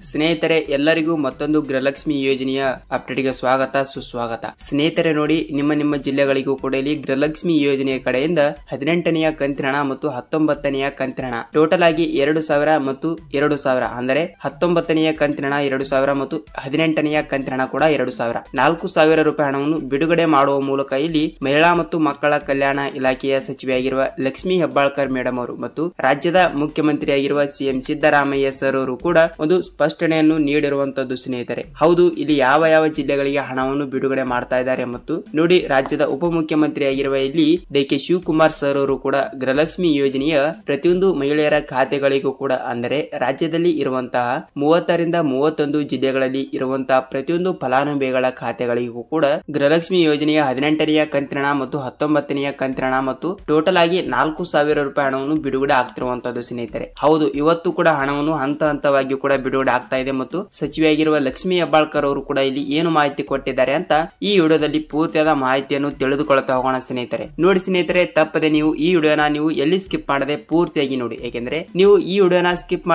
ಸ್ನೇಹಿತರೆ ಎಲ್ಲರಿಗೂ ಮತ್ತೊಂದು ಗೃಹಲಕ್ಷ್ಮಿ ಯೋಜನೆಯ ಅಪ್ಡೇಟ್ಗೆ ಸ್ವಾಗತ ಸುಸ್ವಾಗತ. ಸ್ನೇಹಿತರೆ ನೋಡಿ, ನಿಮ್ಮ ಜಿಲ್ಲೆಗಳಿಗೂ ಕೂಡ ಇಲ್ಲಿ ಗೃಹಲಕ್ಷ್ಮಿ ಯೋಜನೆಯ ಕಡೆಯಿಂದ 18ನೆಯ ಕಂತಿನ ಹಣ ಮತ್ತು 19ನೆಯ ಕಂತಿನ ಹಣ ಟೋಟಲ್ ಆಗಿ 2000 ಮತ್ತು 2000 ಅಂದರೆ 19ನೆಯ ಕಂತಿನ ಹಣ 2000 ಮತ್ತು 18ನೆಯ ಕಂತಿನ ಹಣ ಕೂಡ 2000 4000 ರೂಪಾಯಿ ಹಣವನ್ನು ಬಿಡುಗಡೆ ಮಾಡುವ ಮೂಲಕ ಇಲ್ಲಿ ಮಹಿಳಾ ಮತ್ತು ಮಕ್ಕಳ ಕಲ್ಯಾಣ ಇಲಾಖೆಯ ಸಚಿವೆಯಾಗಿರುವ ಲಕ್ಷ್ಮಿ ಹೆಬ್ಬಾಳ್ಕರ್ ಮೇಡಮ್ ಅವರು ಮತ್ತು ರಾಜ್ಯದ ಮುಖ್ಯಮಂತ್ರಿಯಾಗಿರುವ ಸಿಎಂ ಸಿದ್ದರಾಮಯ್ಯ ಸರ್ ಅವರು ಕೂಡ ಒಂದು ಸ್ಪಷ್ಟನೆಯನ್ನು ನೀಡಿರುವಂತದ್ದು ಸ್ನೇಹಿತರೆ. ಹೌದು, ಇಲ್ಲಿ ಯಾವ ಜಿಲ್ಲೆಗಳಿಗೆ ಹಣವನ್ನು ಬಿಡುಗಡೆ ಮಾಡ್ತಾ ಇದ್ದಾರೆ ಮತ್ತು ನೋಡಿ, ರಾಜ್ಯದ ಉಪಮುಖ್ಯಮಂತ್ರಿ ಆಗಿರುವ ಇಲ್ಲಿ ಡಿ.ಕೆ. ಶಿವಕುಮಾರ್ ಸರ್ ಅವರು ಕೂಡ ಗೃಹಲಕ್ಷ್ಮಿ ಯೋಜನೆಯ ಪ್ರತಿಯೊಂದು ಮಹಿಳೆಯರ ಖಾತೆಗಳಿಗೂ ಕೂಡ ಅಂದರೆ ರಾಜ್ಯದಲ್ಲಿ ಇರುವಂತಹ 30 ರಿಂದ 31 ಜಿಲ್ಲೆಗಳಲ್ಲಿ ಇರುವಂತಹ ಪ್ರತಿಯೊಂದು ಫಲಾನುಭವಿಗಳ ಖಾತೆಗಳಿಗೂ ಕೂಡ ಗೃಹಲಕ್ಷ್ಮಿ ಯೋಜನೆಯ 18ನೆಯ ಕಂತಿನ ಹಣ ಮತ್ತು 19ನೆಯ ಕಂತಿನ ಹಣ ಮತ್ತು ಟೋಟಲ್ ಆಗಿ 4000 ರೂಪಾಯಿ ಹಣವನ್ನು ಬಿಡುಗಡೆ ಆಗ್ತಿರುವಂತದ್ದು ಸ್ನೇಹಿತರೆ. ಹೌದು, ಇವತ್ತು ಕೂಡ ಹಣವನ್ನು ಹಂತವಾಗಿ ಕೂಡ ಬಿಡುಗಡೆ ಆಗ್ತಾ ಇದೆ ಮತ್ತು ಸಚಿವೆಯಾಗಿರುವ ಲಕ್ಷ್ಮಿ ಹೆಬ್ಬಾಳ್ಕರ್ ಅವರು ಕೂಡ ಇಲ್ಲಿ ಏನು ಮಾಹಿತಿ ಕೊಟ್ಟಿದ್ದಾರೆ ಅಂತ ಈ ವಿಡಿಯೋದಲ್ಲಿ ಪೂರ್ತಿಯಾದ ಮಾಹಿತಿಯನ್ನು ತಿಳಿದುಕೊಳ್ಳುತ್ತಾ ಹೋಗೋಣ ಸ್ನೇಹಿತರೆ. ನೋಡಿ ಸ್ನೇಹಿತರೆ, ತಪ್ಪದೆ ನೀವು ಈ ವಿಡಿಯೋನ ನೀವು ಎಲ್ಲಿ ಸ್ಕಿಪ್ ಮಾಡದೆ ಪೂರ್ತಿಯಾಗಿ ನೋಡಿ. ಯಾಕೆಂದ್ರೆ ನೀವು ಈ ವಿಡಿಯೋನ ಸ್ಕಿಪ್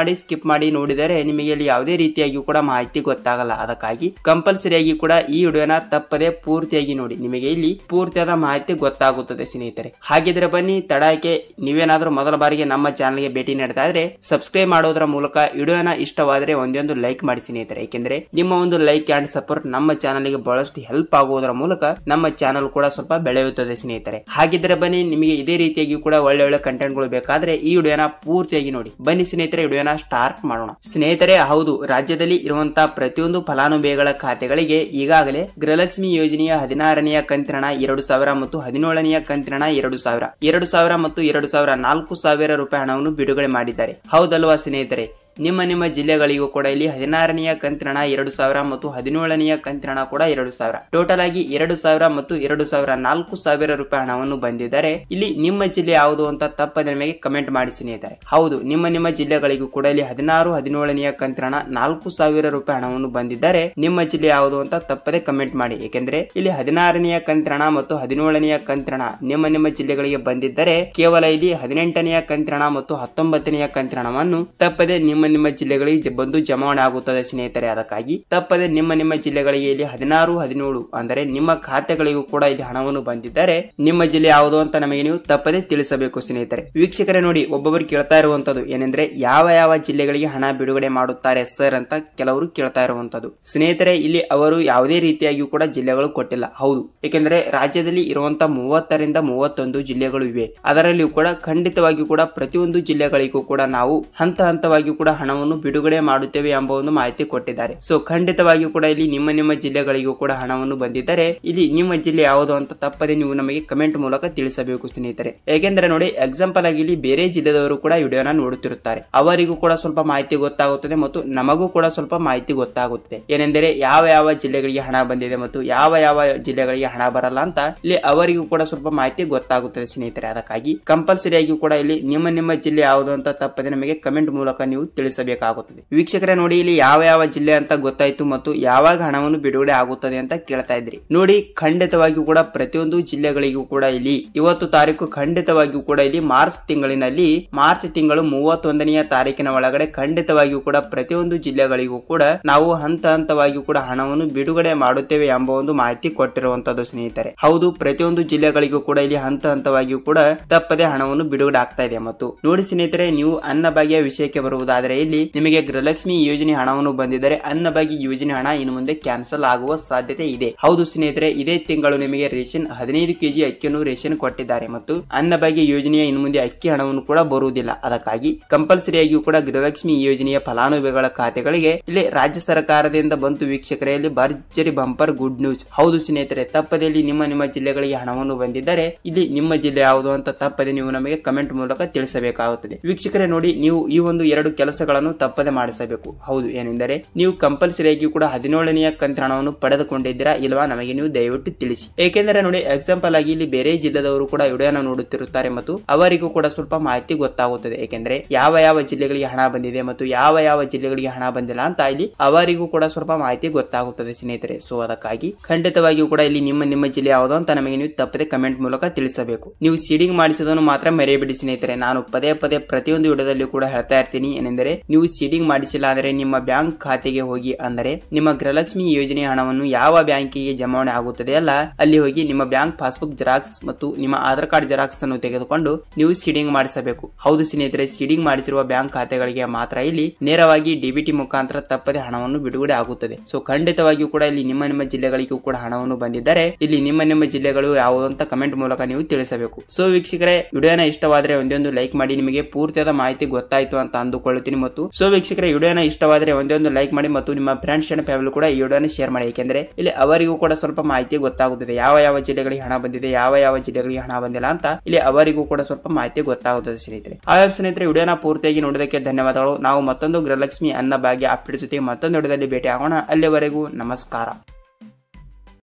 ಮಾಡಿ ನೋಡಿದರೆ ನಿಮಗೆ ಇಲ್ಲಿ ಯಾವುದೇ ರೀತಿಯಾಗಿ ಕೂಡ ಮಾಹಿತಿ ಗೊತ್ತಾಗಲ್ಲ. ಅದಕ್ಕಾಗಿ ಕಂಪಲ್ಸರಿಯಾಗಿ ಕೂಡ ಈ ವಿಡಿಯೋನ ತಪ್ಪದೆ ಪೂರ್ತಿಯಾಗಿ ನೋಡಿ, ನಿಮಗೆ ಇಲ್ಲಿ ಪೂರ್ತಿಯಾದ ಮಾಹಿತಿ ಗೊತ್ತಾಗುತ್ತದೆ ಸ್ನೇಹಿತರೆ. ಹಾಗಿದ್ರೆ ಬನ್ನಿ, ತಡಕ್ಕೆ ನೀವೇನಾದ್ರೂ ಮೊದಲ ಬಾರಿಗೆ ನಮ್ಮ ಚಾನಲ್ಗೆ ಭೇಟಿ ನೀಡ್ತಾ ಇದ್ರೆ ಸಬ್ಸ್ಕ್ರೈಬ್ ಮಾಡೋದರ ಮೂಲಕ ವಿಡಿಯೋನ ಇಷ್ಟವಾದರೆ ಒಂದೊಂದು ಲೈಕ್ ಮಾಡಿ ಸ್ನೇಹಿತರೆ. ಏಕೆಂದ್ರೆ ನಿಮ್ಮ ಒಂದು ಲೈಕ್ ಅಂಡ್ ಸಪೋರ್ಟ್ ನಮ್ಮ ಚಾನಲ್ಗೆ ಬಹಳಷ್ಟು ಹೆಲ್ಪ್ ಆಗುವುದರ ಮೂಲಕ ನಮ್ಮ ಚಾನಲ್ ಕೂಡ ಸ್ವಲ್ಪ ಬೆಳೆಯುತ್ತದೆ ಸ್ನೇಹಿತರೆ. ಹಾಗಿದ್ರೆ ಬನ್ನಿ, ನಿಮಗೆ ಇದೇ ರೀತಿಯಾಗಿ ಕೂಡ ಒಳ್ಳೆ ಕಂಟೆಂಟ್ ಗಳು ಬೇಕಾದ್ರೆ ಈ ವಿಡಿಯೋನ ಪೂರ್ತಿಯಾಗಿ ನೋಡಿ. ಬನ್ನಿ ಸ್ನೇಹಿತರೆ, ವಿಡಿಯೋನ ಸ್ಟಾರ್ಟ್ ಮಾಡೋಣ. ಸ್ನೇಹಿತರೆ, ಹೌದು, ರಾಜ್ಯದಲ್ಲಿ ಇರುವಂತಹ ಪ್ರತಿಯೊಂದು ಫಲಾನುಭವಿಗಳ ಖಾತೆಗಳಿಗೆ ಈಗಾಗಲೇ ಗೃಹಲಕ್ಷ್ಮಿ ಯೋಜನೆಯ 16ನೆಯ ಕಂತಿನ ಹಣ 2000 ಮತ್ತು 17ನೆಯ ಕಂತಿನ ಹಣ 2000 ಮತ್ತು 2000 4000 ರೂಪಾಯಿ ಹಣವನ್ನು ಬಿಡುಗಡೆ ಮಾಡಿದ್ದಾರೆ. ಹೌದಲ್ವಾ ಸ್ನೇಹಿತರೆ? ನಿಮ್ಮ ಜಿಲ್ಲೆಗಳಿಗೂ ಕೂಡ ಇಲ್ಲಿ 16ನೆಯ ಕಂತಿನ ಹಣ 2000 ಮತ್ತು 17ನೆಯ ಕಂತಿನ ಹಣ ಕೂಡ 2000 ಟೋಟಲ್ ಆಗಿ 2000 ಮತ್ತು 2000 4000 ರೂಪಾಯಿ ಹಣವನ್ನು ಬಂದಿದ್ದಾರೆ. ಇಲ್ಲಿ ನಿಮ್ಮ ಜಿಲ್ಲೆ ಯಾವುದು ಅಂತ ತಪ್ಪದೆ ನಿಮಗೆ ಕಮೆಂಟ್ ಮಾಡಿ ಸ್ನೇಹಿತರೆ. ಹೌದು, ನಿಮ್ಮ ಜಿಲ್ಲೆಗಳಿಗೂ ಕೂಡ ಇಲ್ಲಿ 16-17ನೆಯ ಕಂತಿನ ಹಣ 4000 ರೂಪಾಯಿ ಹಣವನ್ನು ಬಂದಿದ್ದಾರೆ. ನಿಮ್ಮ ಜಿಲ್ಲೆ ಯಾವುದು ಅಂತ ತಪ್ಪದೆ ಕಮೆಂಟ್ ಮಾಡಿ. ಏಕೆಂದ್ರೆ ಇಲ್ಲಿ 16ನೆಯ ಕಂತಿನ ಹಣ ಮತ್ತು 17ನೆಯ ಕಂತಿನ ಹಣ ನಿಮ್ಮ ಜಿಲ್ಲೆಗಳಿಗೆ ಬಂದಿದ್ದರೆ ಕೇವಲ ಇಲ್ಲಿ 18ನೆಯ ಕಂತಿನ ಹಣ ಮತ್ತು 19ನೆಯ ಕಂತಿನ ಹಣವನ್ನು ತಪ್ಪದೆ ನಿಮ್ಮ ಜಿಲ್ಲೆಗಳಿಗೆ ಬಂದು ಜಮಾವಣೆ ಆಗುತ್ತದೆ ಸ್ನೇಹಿತರೆ. ಅದಕ್ಕಾಗಿ ತಪ್ಪದೆ ನಿಮ್ಮ ಜಿಲ್ಲೆಗಳಿಗೆ ಇಲ್ಲಿ 16-17 ಅಂದರೆ ನಿಮ್ಮ ಖಾತೆಗಳಿಗೂ ಕೂಡ ಇಲ್ಲಿ ಹಣವನ್ನು ಬಂದಿದ್ದಾರೆ. ನಿಮ್ಮ ಜಿಲ್ಲೆ ಯಾವುದು ಅಂತ ನಮಗೆ ನೀವು ತಪ್ಪದೆ ತಿಳಿಸಬೇಕು ಸ್ನೇಹಿತರೆ. ವೀಕ್ಷಕರೇ ನೋಡಿ, ಒಬ್ಬೊಬ್ಬರು ಕೇಳ್ತಾ ಇರುವಂತದ್ದು ಏನೆಂದ್ರೆ ಯಾವ ಜಿಲ್ಲೆಗಳಿಗೆ ಹಣ ಬಿಡುಗಡೆ ಮಾಡುತ್ತಾರೆ ಸರ್ ಅಂತ ಕೆಲವರು ಕೇಳ್ತಾ ಇರುವಂತದ್ದು. ಸ್ನೇಹಿತರೆ, ಇಲ್ಲಿ ಅವರು ಯಾವುದೇ ರೀತಿಯಾಗಿ ಕೂಡ ಜಿಲ್ಲೆಗಳು ಕೊಟ್ಟಿಲ್ಲ. ಹೌದು, ಏಕೆಂದ್ರೆ ರಾಜ್ಯದಲ್ಲಿ ಇರುವಂತಹ 30 ರಿಂದ 31 ಜಿಲ್ಲೆಗಳು ಇವೆ. ಅದರಲ್ಲಿಯೂ ಕೂಡ ಖಂಡಿತವಾಗಿಯೂ ಕೂಡ ಪ್ರತಿಯೊಂದು ಜಿಲ್ಲೆಗಳಿಗೂ ಕೂಡ ನಾವು ಹಂತವಾಗಿ ಕೂಡ ಹಣವನ್ನು ಬಿಡುಗಡೆ ಮಾಡುತ್ತೇವೆ ಎಂಬ ಒಂದು ಮಾಹಿತಿ ಕೊಟ್ಟಿದ್ದಾರೆ. ಸೊ ಖಂಡಿತವಾಗಿಯೂ ಕೂಡ ಇಲ್ಲಿ ನಿಮ್ಮ ಜಿಲ್ಲೆಗಳಿಗೂ ಕೂಡ ಹಣವನ್ನು ಬಂದಿದ್ದರೆ ಇಲ್ಲಿ ನಿಮ್ಮ ಜಿಲ್ಲೆ ಯಾವುದು ಅಂತ ತಪ್ಪದೆ ನೀವು ನಮಗೆ ಕಮೆಂಟ್ ಮೂಲಕ ತಿಳಿಸಬೇಕು ಸ್ನೇಹಿತರೆ. ಯಾಕೆಂದ್ರೆ ನೋಡಿ, ಎಕ್ಸಾಂಪಲ್ ಆಗಿ ಇಲ್ಲಿ ಬೇರೆ ಜಿಲ್ಲೆದವರು ಕೂಡ ವಿಡಿಯೋನ ನೋಡುತ್ತಿರುತ್ತಾರೆ. ಅವರಿಗೂ ಕೂಡ ಸ್ವಲ್ಪ ಮಾಹಿತಿ ಗೊತ್ತಾಗುತ್ತದೆ ಮತ್ತು ನಮಗೂ ಕೂಡ ಸ್ವಲ್ಪ ಮಾಹಿತಿ ಗೊತ್ತಾಗುತ್ತೆ. ಏನೆಂದರೆ ಯಾವ ಜಿಲ್ಲೆಗಳಿಗೆ ಹಣ ಬಂದಿದೆ ಮತ್ತು ಯಾವ ಜಿಲ್ಲೆಗಳಿಗೆ ಹಣ ಬರಲ್ಲ ಅಂತ ಇಲ್ಲಿ ಅವರಿಗೂ ಕೂಡ ಸ್ವಲ್ಪ ಮಾಹಿತಿ ಗೊತ್ತಾಗುತ್ತದೆ ಸ್ನೇಹಿತರೆ. ಅದಕ್ಕಾಗಿ ಕಂಪಲ್ಸರಿಯಾಗಿ ಕೂಡ ಇಲ್ಲಿ ನಿಮ್ಮ ಜಿಲ್ಲೆ ಯಾವುದು ಅಂತ ತಪ್ಪದೆ ನಮಗೆ ಕಮೆಂಟ್ ಮೂಲಕ ನೀವು ತಿಳಿಸಬೇಕಾಗುತ್ತದೆ. ವೀಕ್ಷಕರೇ ನೋಡಿ, ಇಲ್ಲಿ ಯಾವ ಜಿಲ್ಲೆ ಅಂತ ಗೊತ್ತಾಯ್ತು ಮತ್ತು ಯಾವಾಗ ಹಣವನ್ನು ಬಿಡುಗಡೆ ಆಗುತ್ತದೆ ಅಂತ ಕೇಳ್ತಾ ಇದ್ರಿ. ನೋಡಿ, ಖಂಡಿತವಾಗಿಯೂ ಕೂಡ ಪ್ರತಿಯೊಂದು ಜಿಲ್ಲೆಗಳಿಗೂ ಕೂಡ ಇಲ್ಲಿ ಇವತ್ತು ತಾರೀಕು ಖಂಡಿತವಾಗಿಯೂ ಕೂಡ ಇಲ್ಲಿ ಮಾರ್ಚ್ ತಿಂಗಳು 31ನೆಯ ತಾರೀಕಿನ ಒಳಗಡೆ ಖಂಡಿತವಾಗಿಯೂ ಕೂಡ ಪ್ರತಿಯೊಂದು ಜಿಲ್ಲೆಗಳಿಗೂ ಕೂಡ ನಾವು ಹಂತವಾಗಿಯೂ ಕೂಡ ಹಣವನ್ನು ಬಿಡುಗಡೆ ಮಾಡುತ್ತೇವೆ ಎಂಬ ಒಂದು ಮಾಹಿತಿ ಕೊಟ್ಟಿರುವಂತದ್ದು ಸ್ನೇಹಿತರೆ. ಹೌದು, ಪ್ರತಿಯೊಂದು ಜಿಲ್ಲೆಗಳಿಗೂ ಕೂಡ ಇಲ್ಲಿ ಹಂತವಾಗಿಯೂ ಕೂಡ ತಪ್ಪದೆ ಹಣವನ್ನು ಬಿಡುಗಡೆ ಆಗ್ತಾ ಇದೆ. ಮತ್ತು ನೋಡಿ ಸ್ನೇಹಿತರೆ, ನೀವು ಅನ್ನಭಾಗ್ಯ ವಿಷಯಕ್ಕೆ ಬರುವುದಾದರೆ ಇಲ್ಲಿ ನಿಮಗೆ ಗೃಹಲಕ್ಷ್ಮಿ ಯೋಜನೆ ಹಣವನ್ನು ಬಂದಿದ್ದರೆ ಅನ್ನಭಾಗ್ಯ ಯೋಜನೆ ಹಣ ಇನ್ನು ಮುಂದೆ ಕ್ಯಾನ್ಸಲ್ ಆಗುವ ಸಾಧ್ಯತೆ ಇದೆ. ಹೌದು ಸ್ನೇಹಿತರೆ, ಇದೇ ತಿಂಗಳು ನಿಮಗೆ ರೇಷನ್ 15 ಕೆಜಿ ಅಕ್ಕಿಯನ್ನು ರೇಷನ್ ಕೊಟ್ಟಿದ್ದಾರೆ ಮತ್ತು ಅನ್ನಭಾಗ್ಯ ಯೋಜನೆಯ ಇನ್ನು ಮುಂದೆ ಅಕ್ಕಿ ಹಣವನ್ನು ಕೂಡ ಬರುವುದಿಲ್ಲ. ಅದಕ್ಕಾಗಿ ಕಂಪಲ್ಸರಿಯಾಗಿಯೂ ಕೂಡ ಗೃಹಲಕ್ಷ್ಮಿ ಯೋಜನೆಯ ಫಲಾನುಭವಿಗಳ ಖಾತೆಗಳಿಗೆ ಇಲ್ಲಿ ರಾಜ್ಯ ಸರ್ಕಾರದಿಂದ ಬಂತು ವೀಕ್ಷಕರಲ್ಲಿ ಭರ್ಜರಿ ಬಂಪರ್ ಗುಡ್ ನ್ಯೂಸ್. ಹೌದು ಸ್ನೇಹಿತರೆ, ತಪ್ಪದೆ ಇಲ್ಲಿ ನಿಮ್ಮ ಜಿಲ್ಲೆಗಳಿಗೆ ಹಣವನ್ನು ಬಂದಿದ್ದರೆ ಇಲ್ಲಿ ನಿಮ್ಮ ಜಿಲ್ಲೆ ಯಾವುದು ಅಂತ ತಪ್ಪದೆ ನೀವು ನಮಗೆ ಕಮೆಂಟ್ ಮೂಲಕ ತಿಳಿಸಬೇಕಾಗುತ್ತದೆ. ವೀಕ್ಷಕರೇ ನೋಡಿ, ನೀವು ಈ ಒಂದು 2 ಕೆಲಸಗಳನ್ನು ತಪ್ಪದೆ ಮಾಡಿಸಬೇಕು. ಹೌದು, ಏನೆಂದರೆ ನೀವು ಕಂಪಲ್ಸರಿಯಾಗಿ ಕೂಡ 17ನೆಯ ಕಂತಿನ ಹಣವನ್ನು ಪಡೆದುಕೊಂಡಿದ್ದೀರಾ ಇಲ್ವಾ ನಮಗೆ ನೀವು ದಯವಿಟ್ಟು ತಿಳಿಸಿ. ಏಕೆಂದರೆ ನೋಡಿ, ಎಕ್ಸಾಂಪಲ್ ಆಗಿ ಇಲ್ಲಿ ಬೇರೆ ಜಿಲ್ಲೆದವರು ಕೂಡ ವಿಡಿಯೋನ ನೋಡುತ್ತಿರುತ್ತಾರೆ ಮತ್ತು ಅವರಿಗೂ ಕೂಡ ಸ್ವಲ್ಪ ಮಾಹಿತಿ ಗೊತ್ತಾಗುತ್ತದೆ. ಏಕೆಂದ್ರೆ ಯಾವ ಜಿಲ್ಲೆಗಳಿಗೆ ಹಣ ಬಂದಿದೆ ಮತ್ತು ಯಾವ ಜಿಲ್ಲೆಗಳಿಗೆ ಹಣ ಬಂದಿಲ್ಲ ಅಂತ ಇಲ್ಲಿ ಅವರಿಗೂ ಕೂಡ ಸ್ವಲ್ಪ ಮಾಹಿತಿ ಗೊತ್ತಾಗುತ್ತದೆ ಸ್ನೇಹಿತರೆ. ಸೊ ಅದಕ್ಕಾಗಿ ಖಂಡಿತವಾಗಿಯೂ ಕೂಡ ಇಲ್ಲಿ ನಿಮ್ಮ ಜಿಲ್ಲೆ ಯಾವುದು ಅಂತ ನಮಗೆ ನೀವು ತಪ್ಪದೆ ಕಮೆಂಟ್ ಮೂಲಕ ತಿಳಿಸಬೇಕು. ನೀವು ಸೀಡಿಂಗ್ ಮಾಡಿಸೋದನ್ನು ಮಾತ್ರ ಮರೆಯಬೇಡಿ ಸ್ನೇಹಿತರೆ. ನಾನು ಪದೇ ಪ್ರತಿಯೊಂದು ವಿಡಿಯೋದಲ್ಲಿ ಕೂಡ ಹೇಳ್ತಾ ಇರ್ತೀನಿ, ಏನೆಂದರೆ ಸ್ನೇಹಿತರೆ, ನೀವು ಸೀಡಿಂಗ್ ಮಾಡಿಸಿಲ್ಲ ಅಂದರೆ ನಿಮ್ಮ ಬ್ಯಾಂಕ್ ಖಾತೆಗೆ ಹೋಗಿ, ಅಂದರೆ ನಿಮ್ಮ ಗೃಹಲಕ್ಷ್ಮಿ ಯೋಜನೆ ಹಣವನ್ನು ಯಾವ ಬ್ಯಾಂಕಿಗೆ ಜಮಾವಣೆ ಆಗುತ್ತದೆ ಅಲ್ಲ, ಅಲ್ಲಿ ಹೋಗಿ ನಿಮ್ಮ ಬ್ಯಾಂಕ್ ಪಾಸ್ಬುಕ್ ಜೆರಾಕ್ಸ್ ಮತ್ತು ನಿಮ್ಮ ಆಧಾರ್ ಕಾರ್ಡ್ ಜೆರಾಕ್ಸ್ ಅನ್ನು ತೆಗೆದುಕೊಂಡು ನೀವು ಸೀಡಿಂಗ್ ಮಾಡಿಸಬೇಕು. ಹೌದು ಸ್ನೇಹಿತರೆ, ಸೀಡಿಂಗ್ ಮಾಡಿಸಿರುವ ಬ್ಯಾಂಕ್ ಖಾತೆಗಳಿಗೆ ಮಾತ್ರ ಇಲ್ಲಿ ನೇರವಾಗಿ ಡಿಬಿಟಿ ಮುಖಾಂತರ ತಪ್ಪದೆ ಹಣವನ್ನು ಬಿಡುಗಡೆ ಆಗುತ್ತದೆ. ಸೊ ಖಂಡಿತವಾಗಿಯೂ ಕೂಡ ಇಲ್ಲಿ ನಿಮ್ಮ ಜಿಲ್ಲೆಗಳಿಗೂ ಕೂಡ ಹಣವನ್ನು ಬಂದಿದ್ದರೆ ಇಲ್ಲಿ ನಿಮ್ಮ ಜಿಲ್ಲೆಗಳು ಯಾವುದು ಅಂತ ಕಮೆಂಟ್ ಮೂಲಕ ನೀವು ತಿಳಿಸಬೇಕು. ಸೊ ವೀಕ್ಷಕರೇ, ವಿಡಿಯೋನ ಇಷ್ಟವಾದರೆ ಒಂದೊಂದು ಲೈಕ್ ಮಾಡಿ. ನಿಮಗೆ ಪೂರ್ತಿಯಾದ ಮಾಹಿತಿ ಗೊತ್ತಾಯ್ತು ಅಂತ ಅಂದುಕೊಳ್ಳುತ್ತೀನಿ. ಮತ್ತು ಸೊ ವೀಕ್ಷಕರೇ, ವಿಡಿಯೋನ ಇಷ್ಟವಾದರೆ ಒಂದೊಂದು ಲೈಕ್ ಮಾಡಿ ಮತ್ತು ನಿಮ್ಮ ಫ್ರೆಂಡ್ಸ್ ಅಂಡ್ ಫ್ಯಾಮಿಲಿ ಕೂಡ ಈ ವಿಡಿಯೋನ ಶೇರ್ ಮಾಡಿ. ಯಾಕೆಂದ್ರೆ ಇಲ್ಲಿ ಅವರಿಗೂ ಕೂಡ ಸ್ವಲ್ಪ ಮಾಹಿತಿ ಗೊತ್ತಾಗುತ್ತದೆ, ಯಾವ ಜಿಲ್ಲೆಗಳಿಗೆ ಹಣ ಬಂದಿದೆ, ಯಾವ ಜಿಲ್ಲೆಗಳಿಗೆ ಹಣ ಬಂದಿಲ್ಲ ಅಂತ ಇಲ್ಲಿ ಅವರಿಗೂ ಕೂಡ ಸ್ವಲ್ಪ ಮಾಹಿತಿ ಗೊತ್ತಾಗುತ್ತದೆ ಸ್ನೇಹಿತರೆ. ಸ್ನೇಹಿತರೆ, ವಿಡಿಯೋನ ಪೂರ್ತಿಯಾಗಿ ನೋಡೋದಕ್ಕೆ ಧನ್ಯವಾದಗಳು. ನಾವು ಮತ್ತೊಂದು ಗೃಹಲಕ್ಷ್ಮಿ ಅನ್ನ ಭಾಗ್ಯ ಅಪ್ಡೇಟ್ ಜೊತೆ ಮತ್ತೊಂದು ವಿಡಿಯೋದಲ್ಲಿ ಭೇಟಿ ಆಗೋಣ. ಅಲ್ಲಿವರೆಗೂ ನಮಸ್ಕಾರ.